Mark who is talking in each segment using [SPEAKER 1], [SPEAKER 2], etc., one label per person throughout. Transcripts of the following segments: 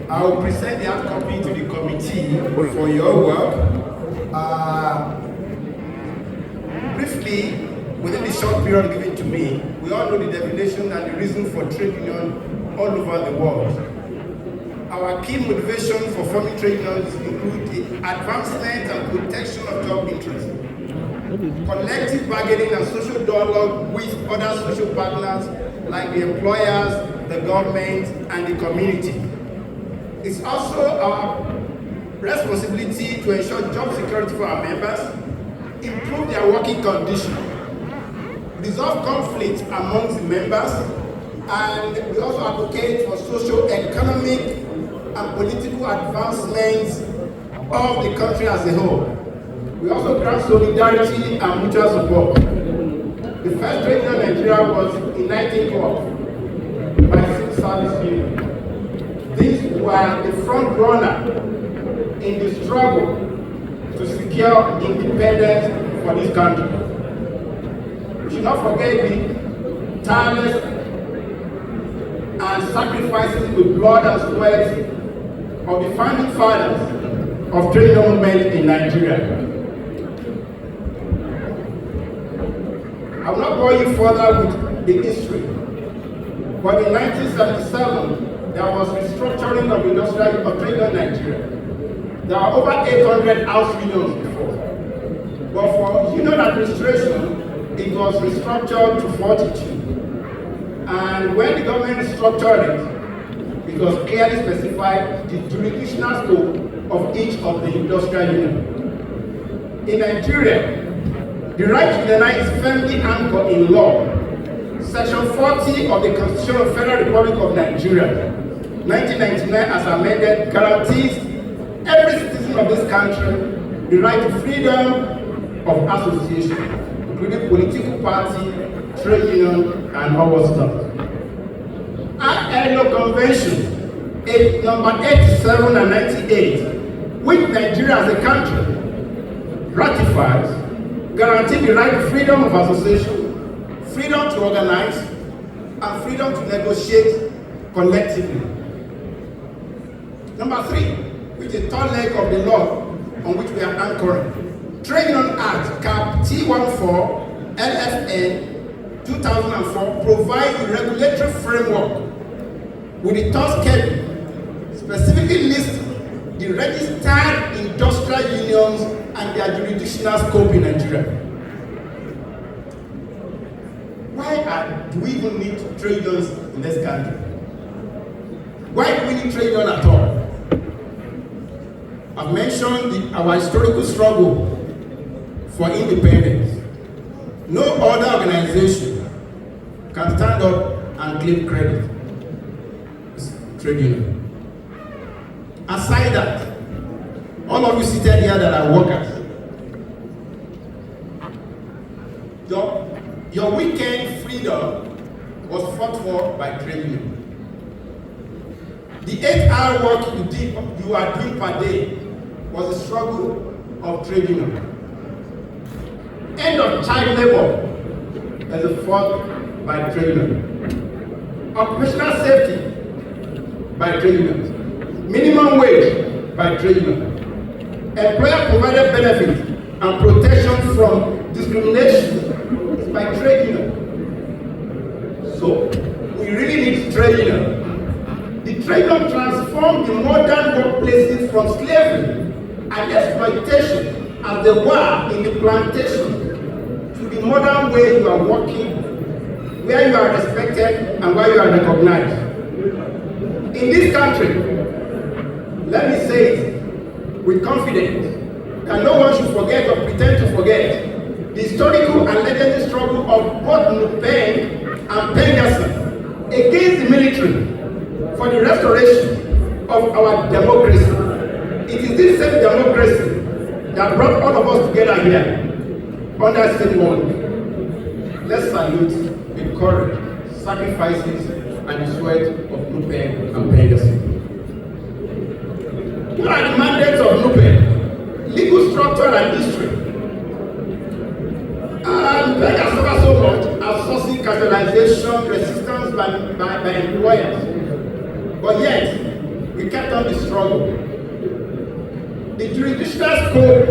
[SPEAKER 1] I will present the hard copy to the committee for your work. Briefly, within the short period given to me, we all know the definition and the reason for trade union all over the world. Our key motivation for forming trade unions include the advancement and protection of job interests, collective bargaining and social dialogue with other social partners like the employers, the government, and the community. It's also our responsibility to ensure job security for our members, improve their working conditions, resolve conflicts amongst the members, and we also advocate for social, economic, and political advancements of the country as a whole. We also grant solidarity and mutual support. The first trade union in Nigeria was in 1912 by Civil Service Union. These were the front runner in the struggle to secure independence for this country. We should not forget the tireless and sacrifices with blood and sweat of the founding fathers of trade union movement in Nigeria. I will not bore you further with the history, but in 1977, there was restructuring of industrial of trade union in Nigeria. There are over 800 house unions before, but for union administration, it was restructured to 42. And when the government restructured it, it was clearly specified the jurisdictional scope of each of the industrial unions. In Nigeria, the right to unionize is firmly anchored in law. Section 40 of the Constitution of the Federal Republic of Nigeria, 1999 as amended, guarantees every citizen of this country the right to freedom of association, including political party, trade union, and other stuff. At ILO Convention, number 87 and 98, which Nigeria as a country ratifies, guarantee the right to freedom of association, freedom to organize, and freedom to negotiate collectively. Number 3, which is the third leg of the law on which we are anchoring. Trade Union Act, Cap T14, LFN 2004, provides the regulatory framework with the third schedule, specifically lists the registered industrial unions and their jurisdictional scope in Nigeria. Why do we even need trade unions in this country? Why do we need trade unions at all? I've mentioned our historical struggle for independence. No other organization can stand up and claim credit. It's trade union. Aside that, all of you seated here that are workers, your weekend freedom was fought for by trade union. The 8-hour work you are doing per day was a struggle of trade union. End of child labor as a fought by trade union. Occupational safety by trade union. Minimum wage by trade union. Employer provided benefits and protection from discrimination is by trade union. So we really need trade union. The trade union transformed the modern workplaces from slavery and exploitation as they were in the plantation to the modern way you are working, where you are respected and where you are recognized. In this country, let me say it with confidence that no one should forget or pretend to forget the historical and legendary struggle of both Nupeng and Penderson against the military for the restoration of our democracy. It is this same democracy that brought all of us together here under the same one. Let's salute the courage, sacrifices, and the sweat of Nupeng and Penderson. What are the mandates of Nupeng? Legal structure and history. And Nupeng has suffered so much as sourcing capitalization, resistance by employers. But yet, we we kept on the struggle. The jurisdictional scope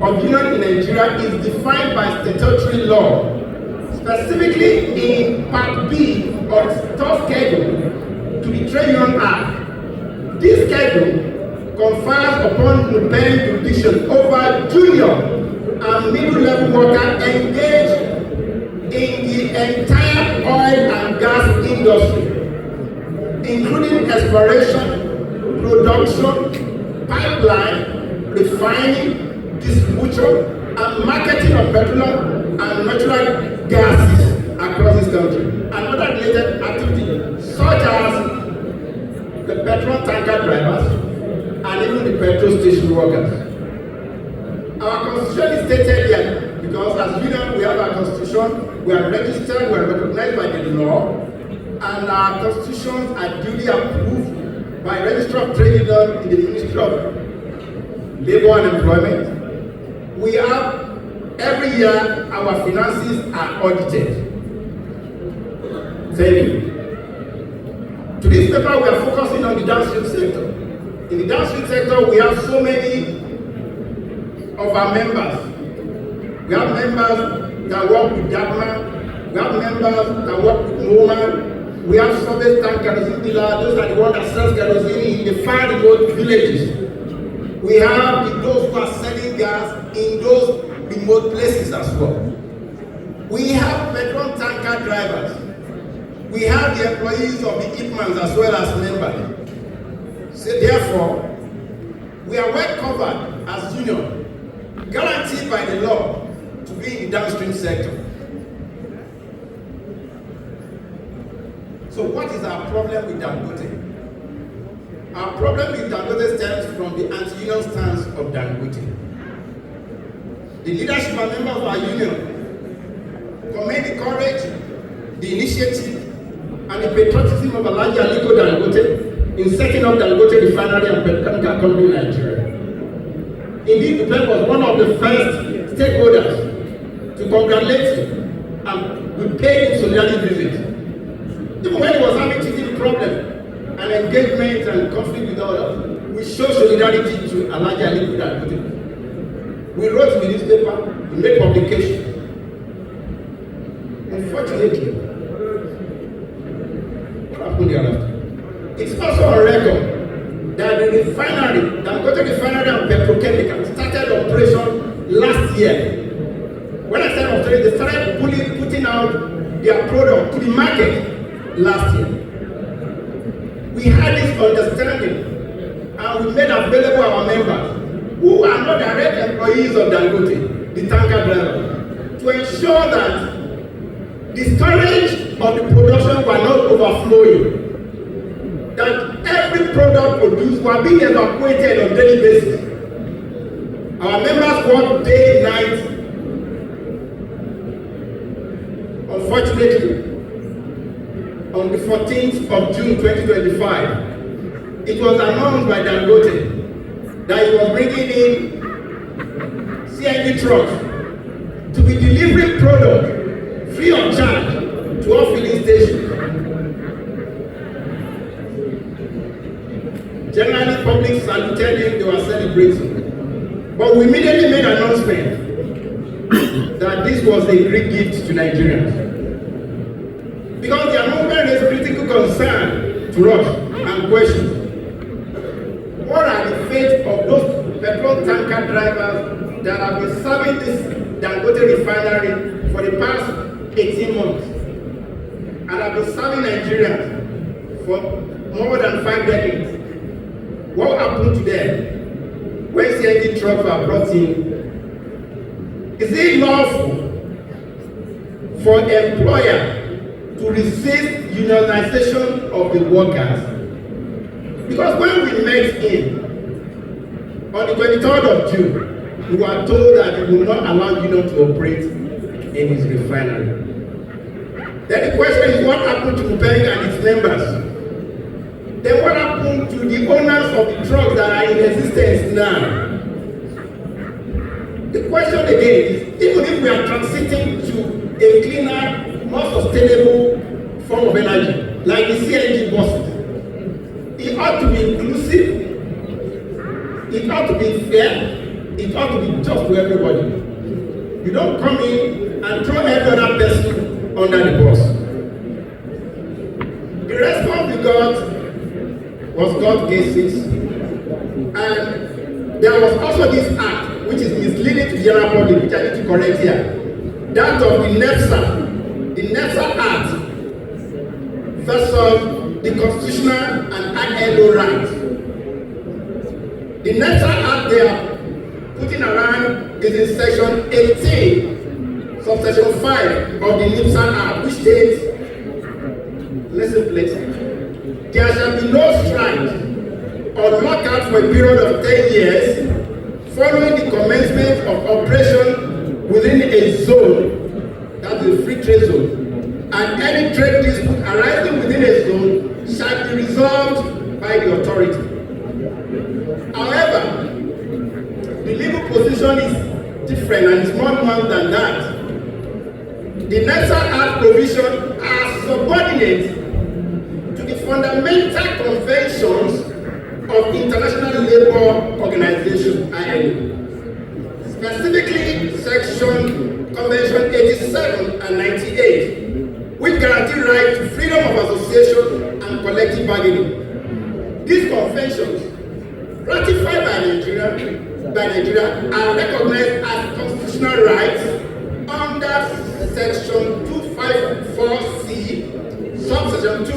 [SPEAKER 1] of union in Nigeria is defined by statutory law, specifically in Part B of the third schedule to the Trade Union Act. This schedule confers upon Nupeng jurisdiction over junior and middle-level workers engaged in the entire oil and gas industry, including exploration, production, pipeline, refining, distribution, and marketing of petroleum and natural gases across this country, and other related activities such as the petrol tanker drivers and even the petrol station workers. Our constitution is stated here because, as you know, we have our constitution, we are registered, we are recognized by the law, and our constitutions are duly approved by Registrar of Trade Union in the Ministry of Labor and Employment. We have, every year, our finances are audited. Thank you. To this paper, we are focusing on the downstream sector. In the downstream sector, we have so many of our members. We have members that work with Dagmar, we have members that work with Moman, we have service tank kerosene dealers, those are the ones that sell kerosene in the far remote villages. We have those who are selling gas in those remote places as well. We have petrol tanker drivers. We have the employees of the IPMANs as well as members. So therefore, we are well covered as union, guaranteed by the law to be in the downstream sector. So what is our problem with Dangote? Our problem with Dangote stems from the anti-union stance of Dangote. The leadership and members of our union commend the courage, the initiative, and the patriotism of Alhaji Aliko Dangote in setting up Dangote Refinery and Petrochemical Company in Nigeria. Indeed, Nupeng was one of the first stakeholders to congratulate him, and we paid him solidarity visit. Even when he was having teething problem and engagement and conflict with others, we showed solidarity to Alhaji Aliko Dangote. We wrote in the newspaper, we made publication. Unfortunately, what happened thereafter? It's also on record that the refinery, Dangote Refinery and Petrochemical, started operation last year. When I said operation, they started putting out their product to the market last year. We had this understanding and we made available our members who are not direct employees of Dangote, the tanker driver, to ensure that the storage of the production were not overflowing, that every product produced were being evacuated on a daily basis. Our members work day and night. Unfortunately, on the 14th of June 2025, it was announced by Dangote that he was bringing in CNG trucks to be delivering product free of charge to all filling stations. Generally, public saluted him, they were celebrating. But we immediately made an announcement that this was a great gift to Nigerians. Because their movement raised critical concern to us and questions. What are the fate of those petrol tanker drivers that have been serving this Dangote refinery for the past 18 months and have been serving Nigerians for more than 5 decades? What happened to them when CNG trucks were brought in? Is it lawful for an employer to resist unionization of the workers? Because when we met him on the 23rd of June, we were told that he will not allow union to operate in his refinery. Then the question is, what happened to Nupeng and its members? Then what happened to the owners of the trucks that are in existence now? The question again is, even if we are transiting to a cleaner, more sustainable form of energy, like the CNG buses, it ought to be inclusive it ought to be fair, it ought to be just to everybody. You don't come in and throw every other person under the bus. The response we got was God cases, and there was also this act which is misleading to the general public, which I need to correct here. That of the NEPSA Act versus the constitutional and ILO rights. The NEPSA Act they are putting around is in section 18, subsection 5 of the NEPSA Act, which states, listen please, there shall be no strike or lockout for a period of 10 years following the commencement of operation within a zone, that's a free trade zone, and any trade dispute arising within a zone shall be resolved by the authority. However, the legal position is different and is more nuanced than that. The NEPSA Act provision are subordinate to the fundamental conventions of International Labour Organization, ILO. Specifically, Section Convention 87 and 98, which guarantee right to freedom of association and collective bargaining. These conventions, ratified by Nigeria, are recognized as constitutional rights under Section 254C, subsection 2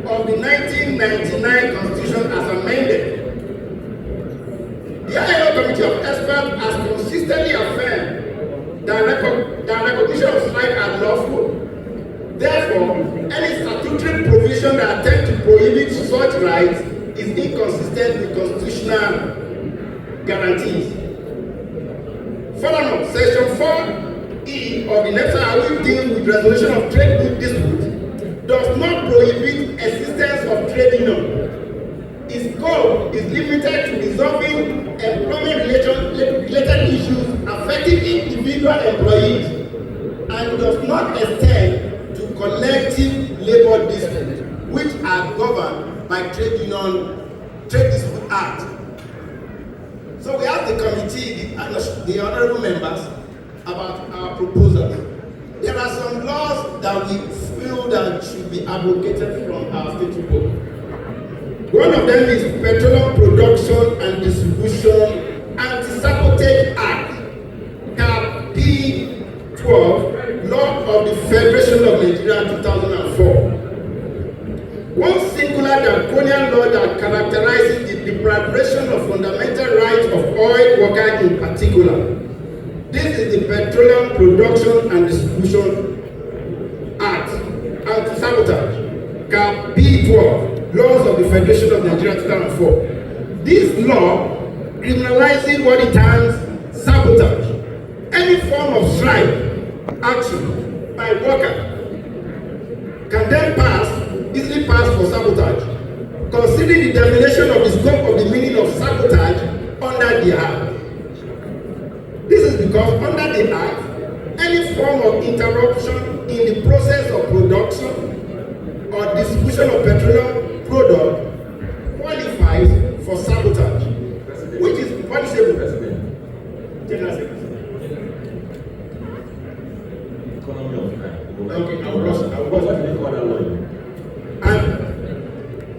[SPEAKER 1] of the 1999 Constitution as amended. The ILO Committee of Experts has consistently affirmed that recognition of strike as lawful. Therefore, any statutory provision that attempts to prohibit such rights is inconsistent with constitutional guarantees. Furthermore, Section 4E of the NEPSA, which deals with resolution of trade disputes, does not prohibit existence of trade union. Its scope is limited to resolving employment-related issues affecting individual employees and does not extend to collective labor disputes, which are governed by Trade Dispute Act. So we asked the committee, the honorable members, about our proposals. There are some laws that we feel that should be abrogated from our statute book. One of them is Petroleum Production and Distribution Anti-Sabotage Act, Cap P12, Law of the Federation of Nigeria 2004. One singular draconian law that characterizes the deprivation of fundamental rights of oil workers in particular. This is the Petroleum Production and Distribution Act, Anti-Sabotage, Cap P12. Laws of the Federation of Nigeria 2004. This law criminalizes what it terms sabotage. Any form of strike action by worker can then easily pass for sabotage, considering the definition of the scope of the meaning of sabotage under the Act. This is because under the Act, any form of interruption in the process of production or distribution of petroleum product qualifies for sabotage, which is punishable. General Secretary. Okay, I will and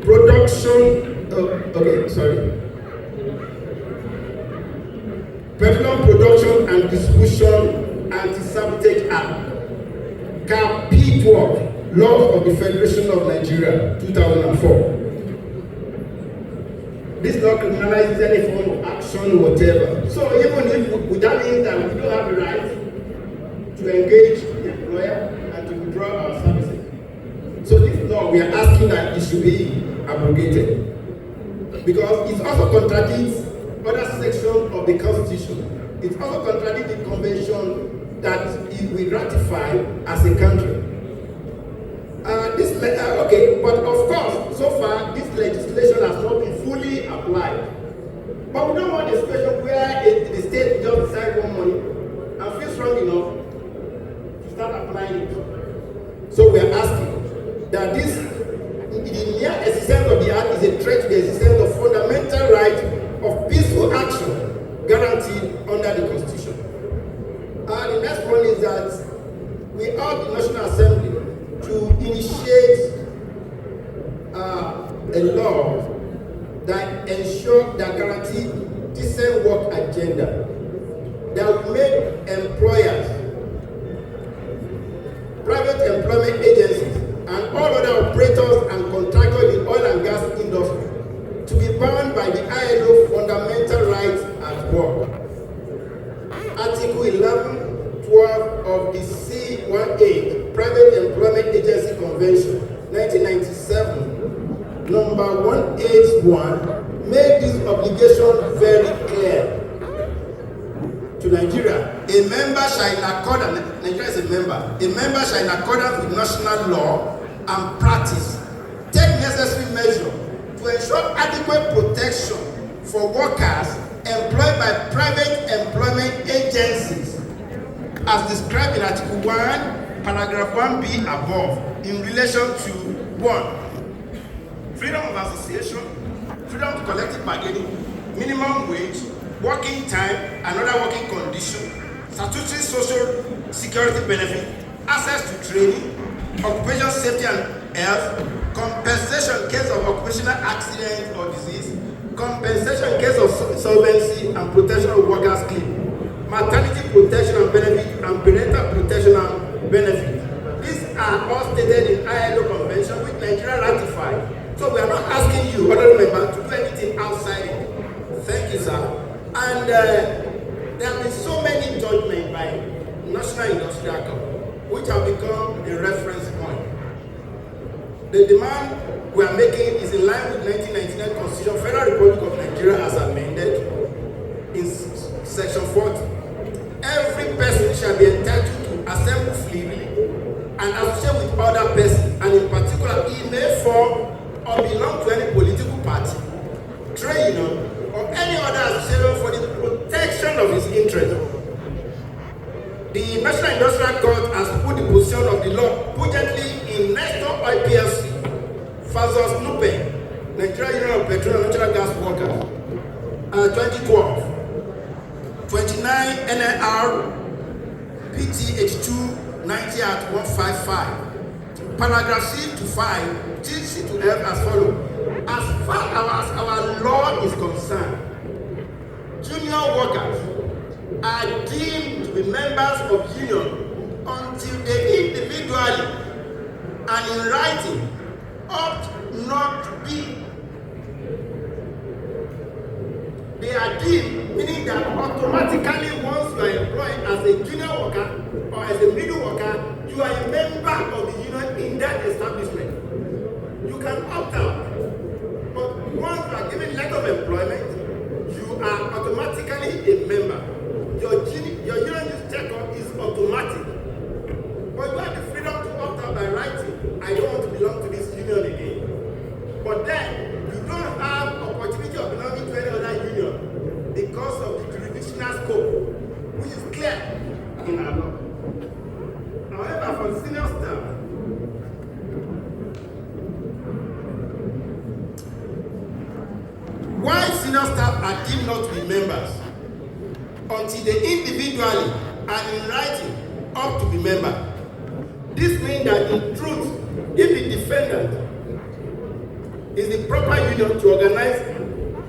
[SPEAKER 1] production. Petroleum Production and Distribution Anti-Sabotage Act, Cap P12. Laws of the Federation of Nigeria, 2004. This law criminalizes any form of action, whatever. So even if that means that we don't have the right to engage the employer and to withdraw our services. So this law, we are asking that it should be abrogated. Because it also contradicts other sections of the Constitution. It also contradicts the convention that we ratify as a country. But of course, so far, this legislation has not been fully applied. But we don't want a situation where the state just decides one money and feels strong enough to start applying it. So we are asking that the mere existence of the Act is a threat to the existence of fundamental rights of peaceful act ensure that guarantee decent work agenda, that will make employers, private employment agencies, and all other operators and contractors in the oil and gas industry to be bound by the ILO fundamental rights at work. Article 11-12 of the C-18 Private Employment Agency Convention 1997, number 181, made this obligation very clear to Nigeria. A member shall in accordance, Nigeria is a member shall in accordance with national law and practice take necessary measures to ensure adequate protection for workers employed by private employment agencies as described in Article 1, Paragraph 1b above in relation to 1. Freedom of association, freedom to collective bargaining, minimum wage, working time and other working conditions, statutory social security benefit, access to training, occupational safety and health, compensation in case of occupational accident or disease, compensation in case of insolvency and protection of workers' claim, maternity protection and benefit, and parental protection and benefit. These are all stated in ILO Convention which Nigeria ratified. So we are not asking you, other members, to do anything outside it. Thank you, sir. And there have been so many judgments by National Industrial Court which have become a reference point. The demand we are making is in line with 1999 Constitution, Federal Republic of Nigeria as amended in Section 40. Every person shall be entitled to assemble freely and associate with other persons, and in particular, he may form or belong to any political party, trade union, or any other association for the protection of his interests. The National Industrial Court has put the position of the law cogently in Nestor Oil PLC versus Nupeng, Nigeria Union of Petroleum and Natural Gas Workers, 2012, 29 NLR PTH2 90 at 155. Paragraph C to 5, C to F as follows. As far as our law is concerned, junior workers are deemed to be members of union until they individually and in writing opt not to be. They are deemed, meaning that automatically once you are employed as a junior worker or as a middle worker, you are a member of the union in that establishment. You can opt out. But once you are given letter of employment, you are automatically a member. Your union check-up is automatic. But you have the freedom to opt out by writing, I don't want to belong to this union again. But then, you don't have opportunity of belonging to any other union because of the jurisdictional scope, which is clear in our law. However, for senior staff, why senior staff are deemed not to be members until they individually and in writing ought to be members. This means that in truth, if the defendant is the proper union to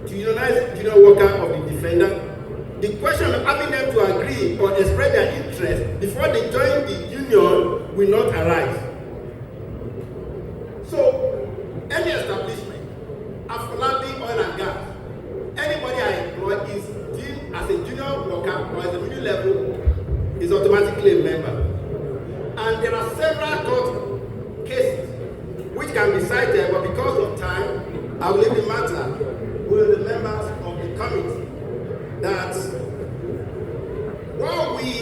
[SPEAKER 1] unionize junior worker of the defendant, the question of having them to agree or express their interest before they join the union will not arise. So, any establishment, Afolabi Oil and Gas, anybody I employ is deemed as a junior worker or as a middle level is automatically a member. And there are several court cases which can be cited, but because of time, I will leave the matter with the members of the committee that what we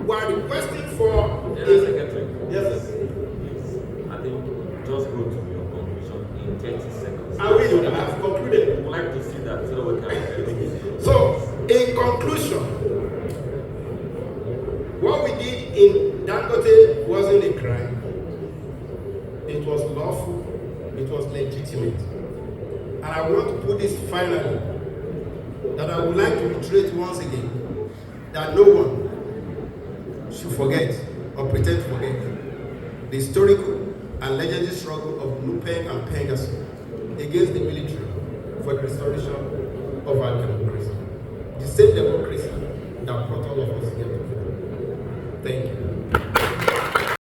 [SPEAKER 1] were requesting for
[SPEAKER 2] is... Secretary.
[SPEAKER 1] Yes, sir.
[SPEAKER 2] I think just go to your conclusion in 30 seconds.
[SPEAKER 1] I will, I have concluded.
[SPEAKER 2] I would like to see that so that we can...
[SPEAKER 1] So, in conclusion, what we did in Dangote wasn't a crime. It was lawful, it was legitimate. And I want to put this finally, that I would like to reiterate once again, that no one should forget or pretend to forget the historical and legendary struggle of Nupeng and Pegasus against the military for the restoration of our democracy. The same democracy that brought all of us